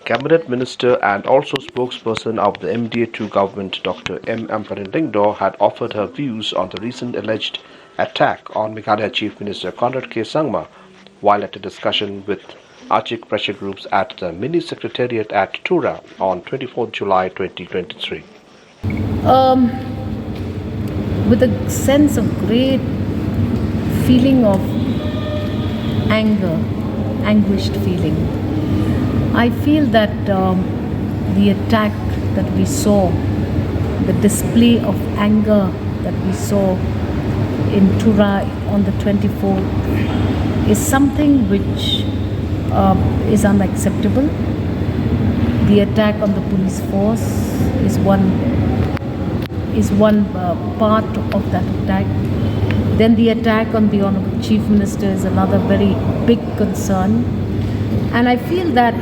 Cabinet Minister and also spokesperson of the MDA-2 government, Dr. M Ampareen Lyngdoh, had offered her views on the recent alleged attack on Meghalaya Chief Minister Conrad K Sangma while at a discussion with Achik pressure groups at the Mini Secretariat at Tura on 24th July 2023. With a sense of great feeling of anger, anguished feeling. I feel that the attack that we saw, the display of anger that we saw in Tura on the 24th is something which is unacceptable. The attack on the police force is one part of that attack. Then the attack on the Honorable Chief Minister is another very big concern. And I feel that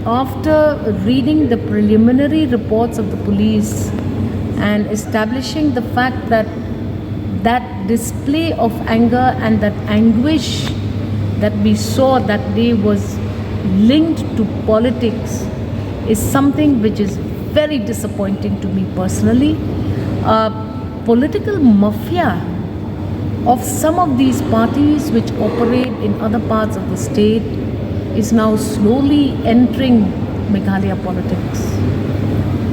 after reading the preliminary reports of the police and establishing the fact that that display of anger and that anguish that we saw that day was linked to politics is something which is very disappointing to me personally. Political mafia of some of these parties which operate in other parts of the state is now slowly entering Meghalaya politics.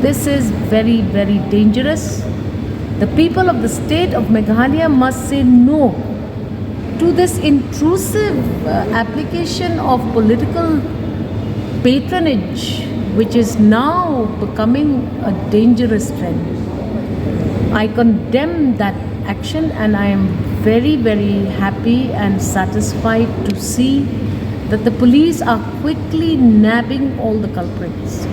This is very, very dangerous. The people of the state of Meghalaya must say no to this intrusive application of political patronage, which is now becoming a dangerous trend. I condemn that action, and I am very, very happy and satisfied to see that the police are quickly nabbing all the culprits.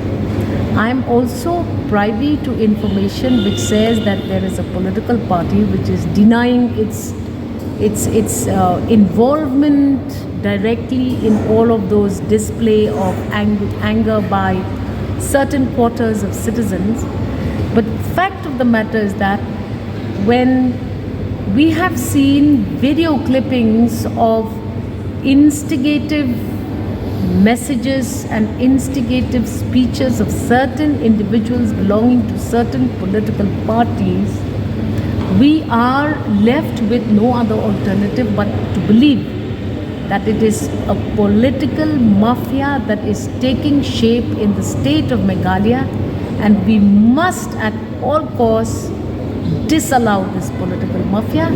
I am also privy to information which says that there is a political party which is denying its involvement directly in all of those display of anger by certain quarters of citizens. But the fact of the matter is that when we have seen video clippings of instigative messages and instigative speeches of certain individuals belonging to certain political parties, we are left with no other alternative but to believe that it is a political mafia that is taking shape in the state of Meghalaya, and we must at all costs disallow this political mafia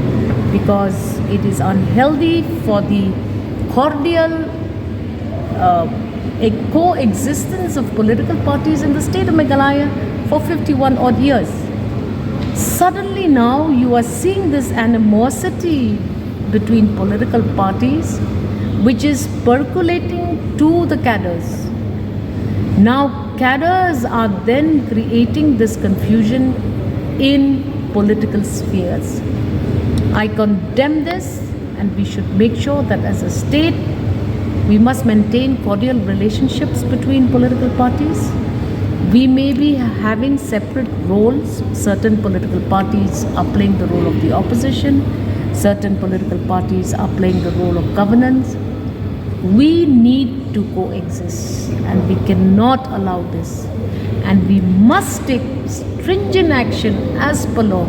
because it is unhealthy for the cordial coexistence of political parties in the state of Meghalaya for 51 odd years. Suddenly now you are seeing this animosity between political parties which is percolating to the cadres. Now cadres are then creating this confusion in political spheres. I condemn this, and we should make sure that as a state we must maintain cordial relationships between political parties. We may be having separate roles. Certain political parties are playing the role of the opposition. Certain political parties are playing the role of governance. We need to coexist, and we cannot allow this. And we must take stringent action as per law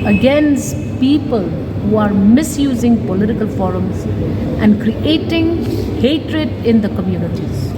against people who are misusing political forums and creating hatred in the communities.